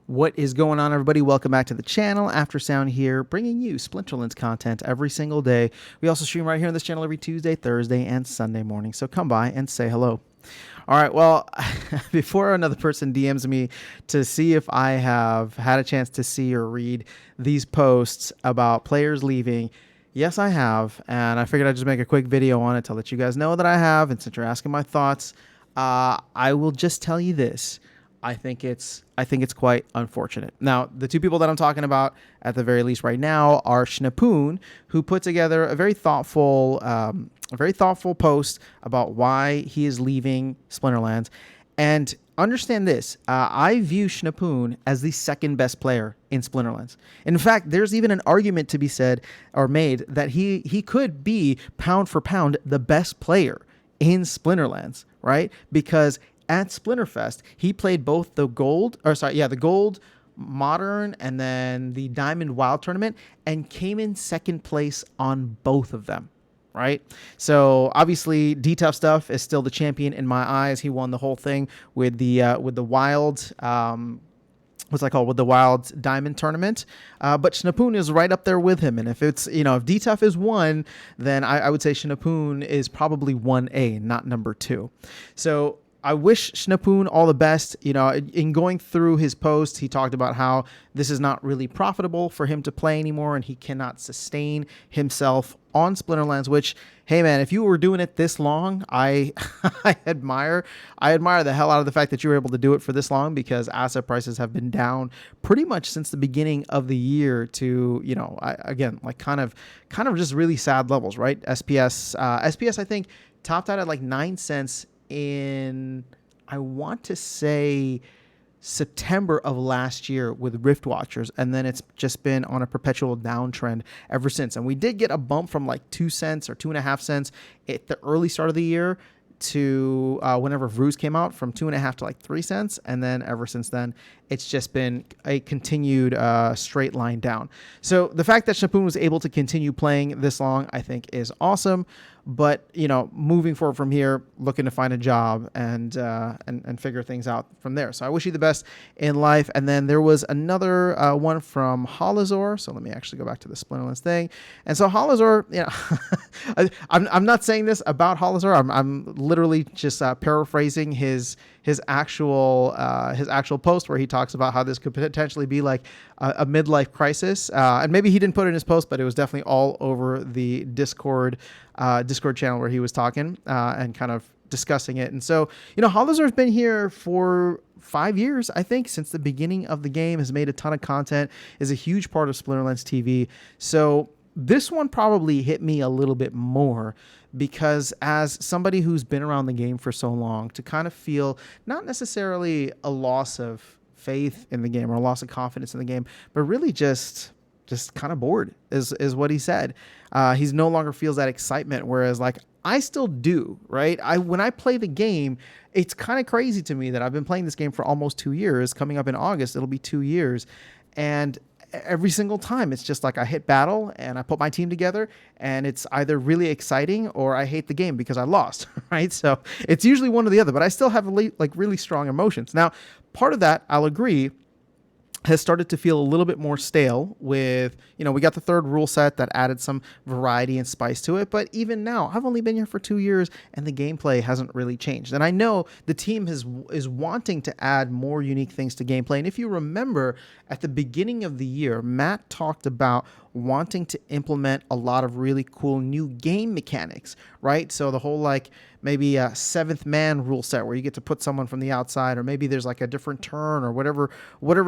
What is going on, everybody? Welcome back to the channel. Aftersound here, bringing you Splinterlands content every single day. We also stream right here on this channel every Tuesday, Thursday, and Sunday morning. So come by and say hello. All right, well, before another person DMs me to see if I have had a chance to see or read these posts about players leaving, yes, I have. And I figured I'd just make a quick video on it to let you guys know that I have. And since you're asking my thoughts, I will just tell you this. I think it's quite unfortunate. Now, the two people that I'm talking about at the very least right now are Schnapoon, who put together a very thoughtful post about why he is leaving Splinterlands. And understand this, I view Schnapoon as the second best player in Splinterlands. In fact, there's even an argument to be said or made that he could be pound for pound the best player in Splinterlands, right? Because at Splinterfest, he played both the gold modern and then the diamond wild tournament and came in second place on both of them, right? So obviously DTuff Stuff is still the champion in my eyes. He won the whole thing with the wild, with the wild diamond tournament. But Schnapoon is right up there with him. And if it's, if DTuff is 1, then I would say Schnapoon is probably 1A, not number 2. So I wish Schnapoon all the best. In going through his post, he talked about how this is not really profitable for him to play anymore and he cannot sustain himself on Splinterlands, which, hey man, if you were doing it this long, I admire the hell out of the fact that you were able to do it for this long, because asset prices have been down pretty much since the beginning of the year to, kind of just really sad levels, right? SPS I think topped out at like 9 cents in, I want to say, September of last year with Rift Watchers, and then it's just been on a perpetual downtrend ever since. And we did get a bump from like 2 cents or 2.5 cents at the early start of the year to whenever Vrooz came out, from 2.5 to like 3 cents, and then ever since then it's just been a continued straight line down. So the fact that Schnapoon was able to continue playing this long, I think, is awesome. But moving forward from here, looking to find a job and figure things out from there. So I wish you the best in life. And then there was another one from Holazor. So let me actually go back to the Splinterlands thing. And so Holazor, I'm not saying this about Holazor. I'm literally just paraphrasing his actual post, where he talks about how this could potentially be like a midlife crisis. And maybe he didn't put it in his post, but it was definitely all over the Discord channel where he was talking and kind of discussing it. And so, Holazor's been here for 5 years, I think, since the beginning of the game, has made a ton of content, is a huge part of Splinterlands TV. So this one probably hit me a little bit more, because as somebody who's been around the game for so long, to kind of feel not necessarily a loss of faith in the game or a loss of confidence in the game, but really just kind of bored is what he said. He's no longer feels that excitement, whereas like I still do, right? When I play the game, it's kind of crazy to me that I've been playing this game for almost 2 years. Coming up in August, it'll be 2 years. And every single time it's just like I hit battle and I put my team together and it's either really exciting or I hate the game because I lost, right? So it's usually one or the other, but I still have really strong emotions. Now, part of that, I'll agree, has started to feel a little bit more stale with, we got the third rule set that added some variety and spice to it. But even now, I've only been here for 2 years and the gameplay hasn't really changed. And I know the team is wanting to add more unique things to gameplay. And if you remember, at the beginning of the year, Matt talked about wanting to implement a lot of really cool new game mechanics, right? So the whole maybe a 7th man rule set where you get to put someone from the outside, or maybe there's like a different turn or whatever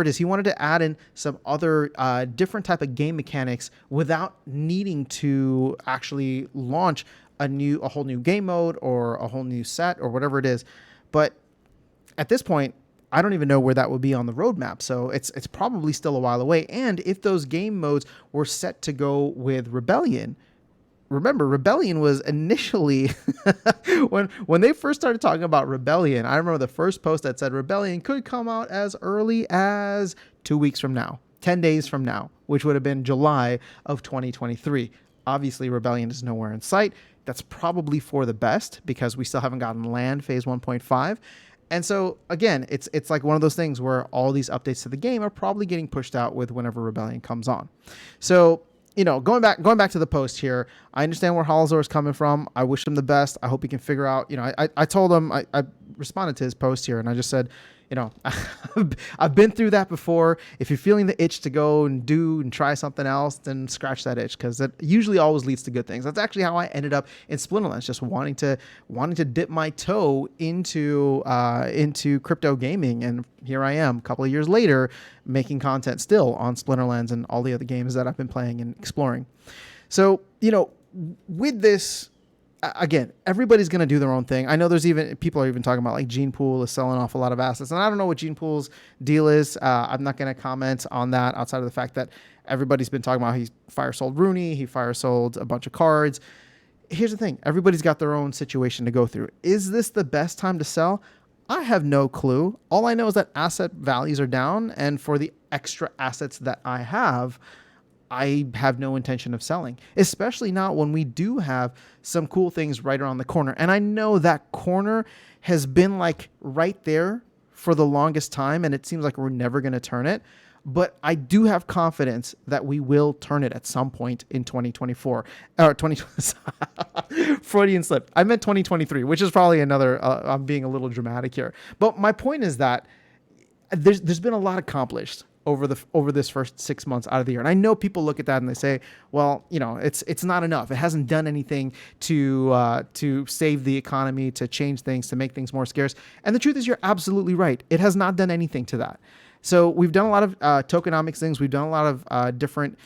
it is. He wanted to add in some other different type of game mechanics without needing to actually launch a whole new game mode or a whole new set or whatever it is. But at this point, I don't even know where that would be on the roadmap. So it's probably still a while away. And if those game modes were set to go with Rebellion, remember, Rebellion was initially, when they first started talking about Rebellion, I remember the first post that said Rebellion could come out as early as 2 weeks from now, 10 days from now, which would have been July of 2023. Obviously, Rebellion is nowhere in sight. That's probably for the best, because we still haven't gotten land phase 1.5. And so again, it's like one of those things where all these updates to the game are probably getting pushed out with whenever Rebellion comes on. So, going back to the post here, I understand where Halazor is coming from. I wish him the best. I hope he can figure out, I told him, I responded to his post here and I just said, I've been through that before. If you're feeling the itch to go and do and try something else, then scratch that itch, because it usually always leads to good things. That's actually how I ended up in Splinterlands, just wanting to dip my toe into crypto gaming, and here I am, a couple of years later, making content still on Splinterlands and all the other games that I've been playing and exploring. So, with this. Again, everybody's going to do their own thing. I know people are even talking about like Gene Pool is selling off a lot of assets, and I don't know what Gene Pool's deal is. I'm not going to comment on that outside of the fact that everybody's been talking about he fire sold Rooney, he fire sold a bunch of cards. Here's the thing. Everybody's got their own situation to go through. Is this the best time to sell? I have no clue. All I know is that asset values are down, and for the extra assets that I have no intention of selling, especially not when we do have some cool things right around the corner. And I know that corner has been like right there for the longest time, and it seems like we're never going to turn it. But I do have confidence that we will turn it at some point in 2024 or 2020. Freudian slip. I meant 2023, which is probably another. I'm being a little dramatic here. But my point is that there's been a lot accomplished over this first 6 months out of the year. And I know people look at that and they say, well, it's not enough. It hasn't done anything to save the economy, to change things, to make things more scarce. And the truth is, you're absolutely right. It has not done anything to that. So we've done a lot of tokenomics things. We've done a lot of different,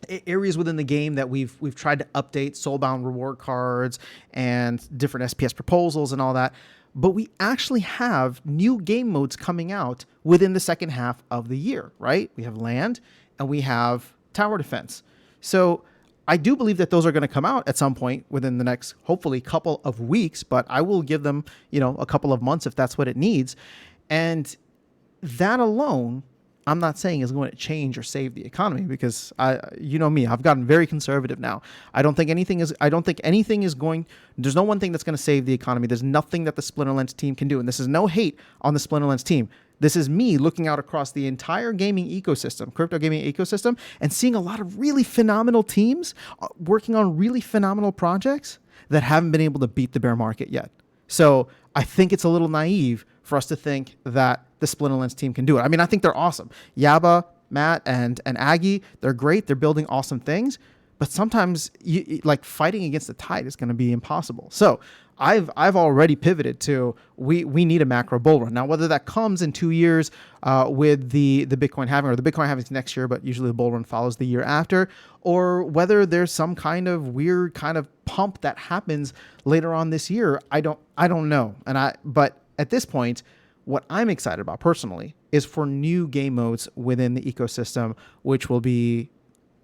areas within the game that we've tried to update, soulbound reward cards and different SPS proposals and all that. But we actually have new game modes coming out within the second half of the year, right? We have land and we have tower defense. So I do believe that those are going to come out at some point within the next, hopefully, couple of weeks, but I will give them, a couple of months if that's what it needs. And that alone, I'm not saying is going to change or save the economy, because me, I've gotten very conservative now. I don't think anything is going, there's no one thing that's going to save the economy. There's nothing that the Splinterlands team can do. And this is no hate on the Splinterlands team. This is me looking out across the entire gaming ecosystem, crypto gaming ecosystem, and seeing a lot of really phenomenal teams working on really phenomenal projects that haven't been able to beat the bear market yet. So I think it's a little naive for us to think that the Splinterlands team can do it. I mean, I think they're awesome. Yaba, Matt, and Aggie, they're great. They're building awesome things. But sometimes, fighting against the tide is going to be impossible. So I've already pivoted to we need a macro bull run. Now, whether that comes in 2 years with the Bitcoin halving, or the Bitcoin halving next year, but usually the bull run follows the year after, or whether there's some kind of weird kind of pump that happens later on this year, I don't know. But at this point, what I'm excited about personally is for new game modes within the ecosystem, which will be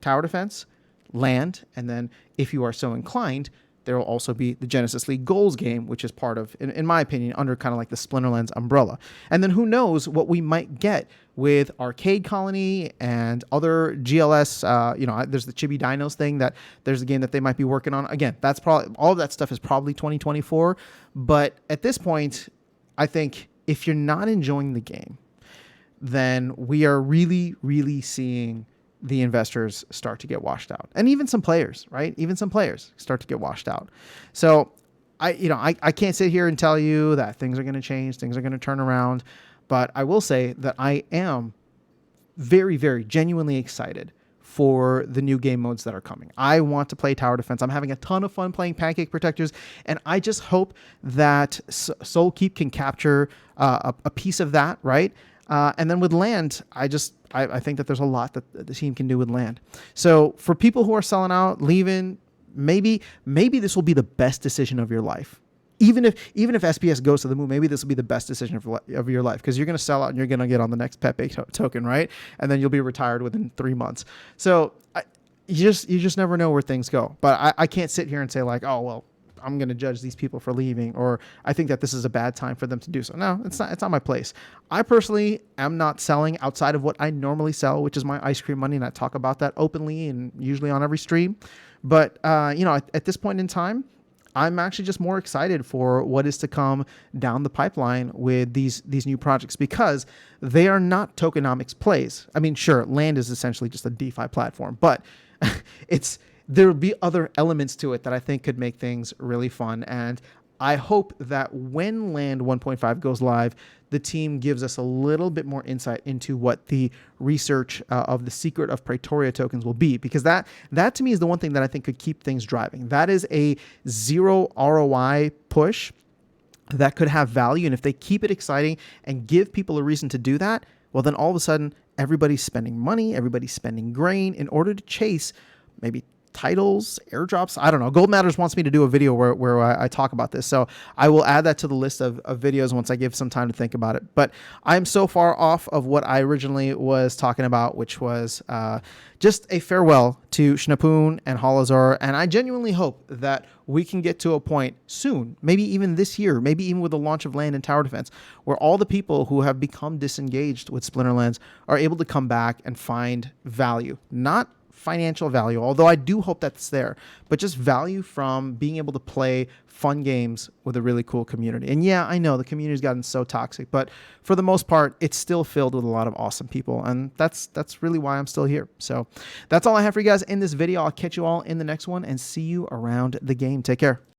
tower defense, land, and then if you are so inclined, there will also be the Genesis League Goals game, which is part of, in my opinion, under kind of like the Splinterlands umbrella. And then who knows what we might get with Arcade Colony and other GLS. There's the Chibi Dinos thing, that there's a game that they might be working on. Again, that's probably, all of that stuff is probably 2024. But at this point, I think if you're not enjoying the game, then we are really, really seeing the investors start to get washed out. And even some players, right? Even some players start to get washed out. So I can't sit here and tell you that things are going to change, things are going to turn around, but I will say that I am very, very genuinely excited for the new game modes that are coming. I want to play tower defense. I'm having a ton of fun playing Pancake Protectors, and I just hope that Soulkeep can capture a piece of that, right? And then with land, I think that there's a lot that the team can do with land. So for people who are selling out, leaving, maybe this will be the best decision of your life. Even if SPS goes to the moon, maybe this will be the best decision of your life, because you're going to sell out and you're going to get on the next Pepe token, right? And then you'll be retired within 3 months. So you just never know where things go. But I can't sit here and say like, oh, well, I'm going to judge these people for leaving, or I think that this is a bad time for them to do so. No, it's not my place. I personally am not selling outside of what I normally sell, which is my ice cream money. And I talk about that openly and usually on every stream. But, at this point in time, I'm actually just more excited for what is to come down the pipeline with these new projects, because they are not tokenomics plays. I mean, sure, land is essentially just a DeFi platform, but there'll be other elements to it that I think could make things really fun. And I hope that when Land 1.5 goes live, the team gives us a little bit more insight into what the research of the secret of Praetoria tokens will be, because that to me is the one thing that I think could keep things driving. That is a zero ROI push that could have value. And if they keep it exciting and give people a reason to do that, well, then all of a sudden, everybody's spending money, everybody's spending grain in order to chase maybe titles, airdrops. I don't know. Gold Matters wants me to do a video where I talk about this. So I will add that to the list of videos once I give some time to think about it. But I'm so far off of what I originally was talking about, which was just a farewell to Schnapoon and Holazar. And I genuinely hope that we can get to a point soon, maybe even this year, maybe even with the launch of Land and Tower Defense, where all the people who have become disengaged with Splinterlands are able to come back and find value. Not financial value, although I do hope that's there, but just value from being able to play fun games with a really cool community. And yeah, I know the community's gotten so toxic, but for the most part, it's still filled with a lot of awesome people. And that's really why I'm still here. So that's all I have for you guys in this video. I'll catch you all in the next one and see you around the game. Take care.